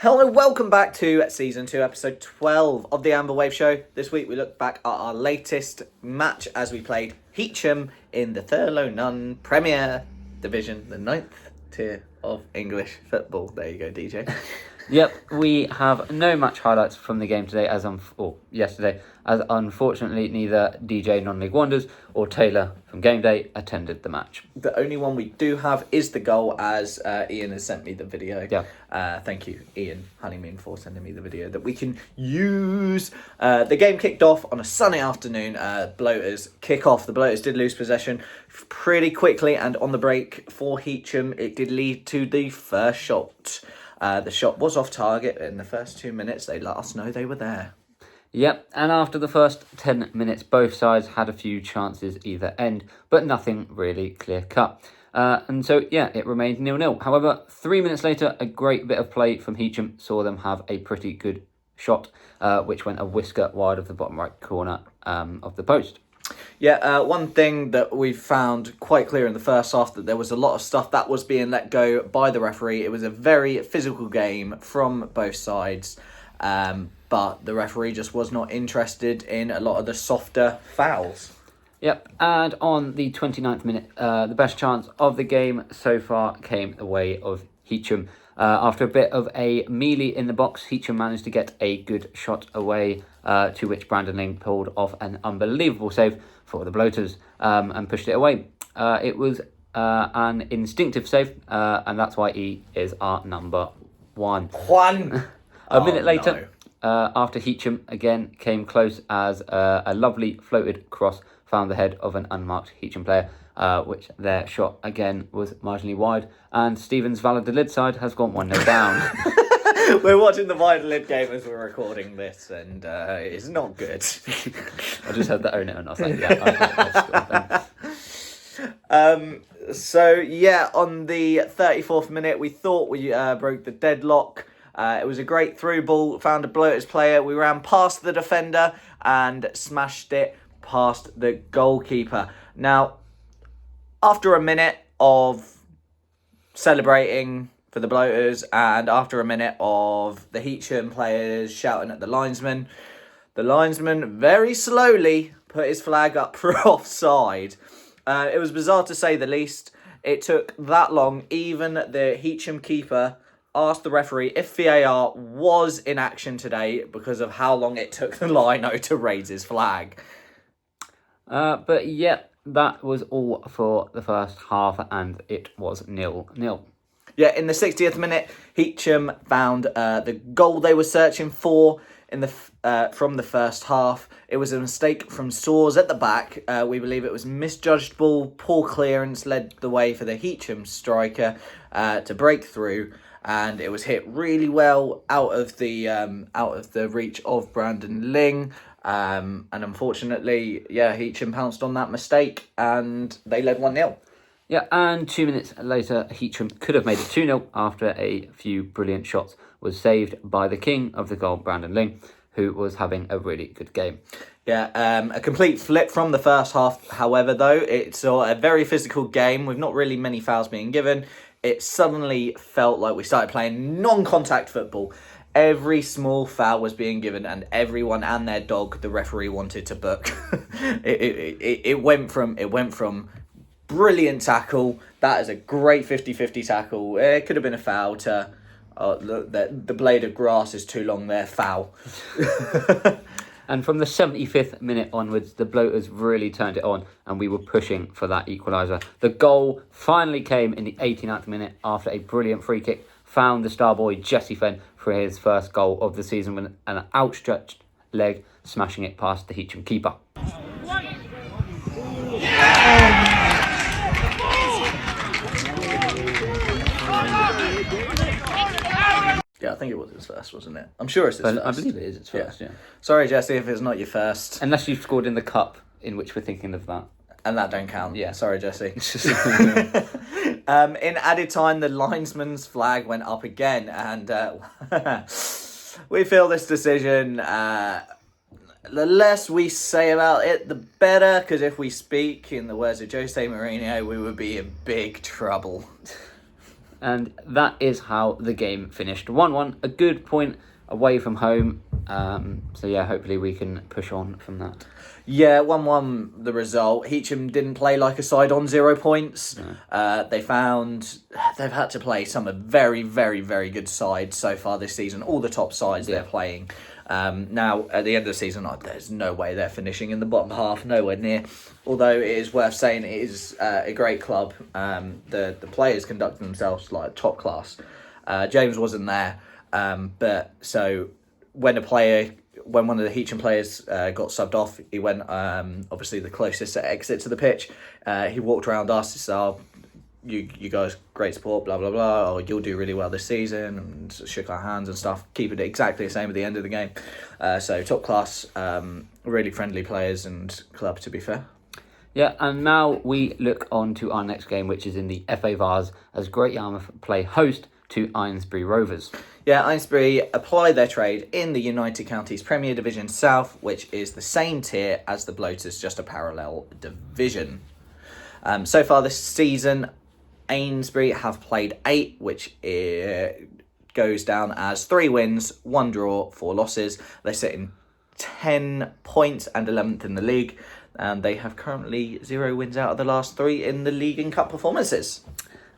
Hello, welcome back to Season 2, Episode 12 of the Amber Wave Show. This week we look back at our latest match as we played Heacham in the Thurlow Nunn Premier Division, the 9th tier of English football. There you go, DJ. Yep, we have no match highlights from the game today, yesterday, as unfortunately neither DJ Non-League Wonders or Taylor from Game Day attended the match. The only one we do have is the goal, as Ian has sent me the video. Yeah. Thank you, Ian Honeymoon, for sending me the video that we can use. The game kicked off on a sunny afternoon. Bloaters kick off. The Bloaters did lose possession pretty quickly, and on the break for Heacham, it did lead to the first shot. The shot was off target in the first 2 minutes. They let us know they were there. Yep, and after the first 10 minutes, both sides had a few chances either end, but nothing really clear-cut. And so, it remained 0-0. However, 3 minutes later, a great bit of play from Heacham saw them have a pretty good shot, which went a whisker wide of the bottom right corner of the post. Yeah, one thing that we found quite clear in the first half, that there was a lot of stuff that was being let go by the referee. It was a very physical game from both sides, but the referee just was not interested in a lot of the softer fouls. Yep, and on the 29th minute, the best chance of the game so far came the way of Heacham. After a bit of a melee in the box, Heacham managed to get a good shot away, to which Brandon Ling pulled off an unbelievable save for the Bloaters and pushed it away. It was an instinctive save, and that's why he is our number one. A minute later, after Heacham again came close as a lovely floated cross found the head of an unmarked Heacham player, which their shot again was marginally wide, and Stephen's Valladolid side has gone 1-0 down. We're watching the Valladolid game as we're recording this, and it's not good. I just heard the own it, and I was like, yeah, on the 34th minute, we thought we broke the deadlock. It was a great through ball, found a Bloaters player. We ran past the defender and smashed it past the goalkeeper. Now, after a minute of celebrating for the Bloaters and after a minute of the Heacham players shouting at the linesman very slowly put his flag up for offside. It was bizarre to say the least. It took that long. Even the Heacham keeper asked the referee if VAR was in action today because of how long it took the lino to raise his flag. But that was all for the first half, and it was 0-0. Yeah, in the 60th minute, Heacham found the goal they were searching for from the first half. It was a mistake from Soares at the back. We believe it was misjudged ball, poor clearance led the way for the Heacham striker to break through, and it was hit really well out of the reach of Brandon Ling. And unfortunately, Heacham pounced on that mistake and they led 1-0. Yeah, and 2 minutes later, Heacham could have made it 2-0 after a few brilliant shots was saved by the king of the goal, Brandon Ling, who was having a really good game. Yeah, a complete flip from the first half, however, though. It's a very physical game with not really many fouls being given. It suddenly felt like we started playing non-contact football. Every small foul was being given, and everyone and their dog the referee wanted to book. It went from brilliant tackle, that is a great 50-50 tackle, it could have been a foul, to look, the blade of grass is too long there, foul. And from the 75th minute onwards, the Bloaters really turned it on, and we were pushing for that equaliser. The goal finally came in the 89th minute after a brilliant free kick found the star boy Jesse Fenn for his first goal of the season with an outstretched leg, smashing it past the Heacham keeper. Yeah, I think it was his first, wasn't it? I'm sure it's his first. I believe it is his first, yeah. Sorry, Jesse, if it's not your first. Unless you've scored in the cup, in which we're thinking of that. And that don't count. Yeah. Sorry, Jesse. In added time, the linesman's flag went up again, and we feel this decision, the less we say about it, the better, because if we speak in the words of Jose Mourinho, we would be in big trouble. And that is how the game finished. 1-1, a good point away from home. So yeah, hopefully we can push on from that. Yeah, 1-1 the result. Heacham didn't play like a side on 0 points. No. They've had to play some very, very, very good sides so far this season. All the top sides they're playing. Now, at the end of the season, there's no way they're finishing in the bottom half, nowhere near. Although it is worth saying it is a great club. The players conduct themselves like top class. James wasn't there, but so when one of the Heacham players got subbed off, he went obviously the closest exit to the pitch. He walked around us, said, you guys, great support, blah, blah, blah, or you'll do really well this season, and shook our hands and stuff, keeping it exactly the same at the end of the game. So top class, really friendly players and club, to be fair. Yeah, and now we look on to our next game, which is in the FA Vase, as Great Yarmouth play host to Eynesbury Rovers. Yeah, Eynesbury apply their trade in the United Counties Premier Division South, which is the same tier as the Bloaters, just a parallel division. So far this season, Eynesbury have played 8, which goes down as 3 wins, 1 draw, 4 losses. They sit in 10 points and 11th in the league, and they have currently 0 wins out of the last 3 in the league and cup performances.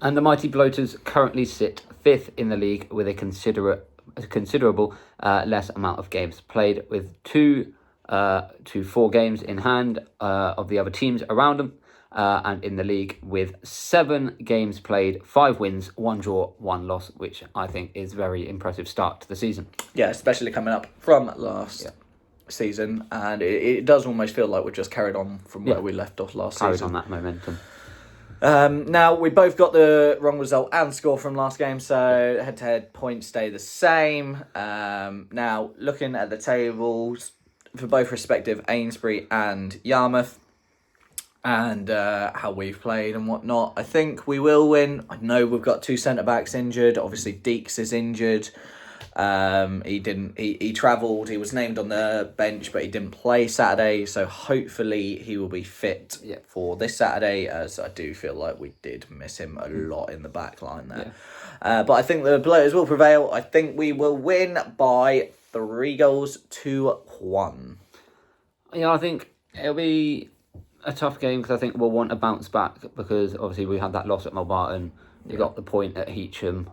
And the mighty Bloaters currently sit 5th in the league with a considerable less amount of games played, with 2 to 4 games in hand of the other teams around them. And in the league with 7 games played, 5 wins, 1 draw, 1 loss, which I think is very impressive start to the season. Yeah, especially coming up from last season, and it does almost feel like we've just carried on from where we left off last Carried season. on that momentum. Now, we both got the wrong result and score from last game, so head-to-head points stay the same. Now, looking at the tables for both respective Eynesbury and Yarmouth, and how we've played and whatnot, I think we will win. I know we've got 2 centre-backs injured. Obviously, Deeks is injured. He travelled. He was named on the bench, but he didn't play Saturday. So hopefully he will be fit for this Saturday, as I do feel like we did miss him a lot in the back line there. But I think the Bloaters will prevail. I think we will win by 3 goals to 1. Yeah, I think it'll be a tough game, because I think we'll want a bounce back, because obviously we had that loss at Mulbarton. You got the point at Heacham.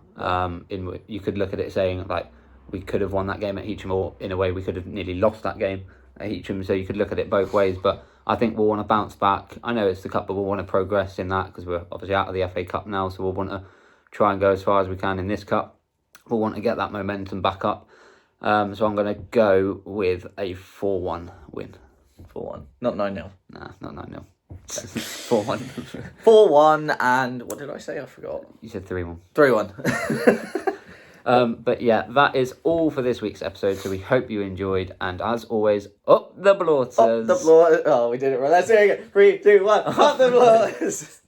You could look at it saying, like, we could have won that game at Heacham, or in a way we could have nearly lost that game at Heacham. So you could look at it both ways. But I think we'll want to bounce back. I know it's the cup, but we'll want to progress in that, because we're obviously out of the FA Cup now. So we'll want to try and go as far as we can in this cup. We'll want to get that momentum back up. So I'm going to go with a 4-1 win. 4-1. Not 9-0. Nah, not 9-0. 4-1. 4-1, and what did I say? I forgot. You said 3-1. 3-1. But yeah, that is all for this week's episode. So we hope you enjoyed. And as always, up the Bloaters. Up the Bloaters. Oh, we did it right. Let's do it again. 3, 2, 1. Up the Bloaters.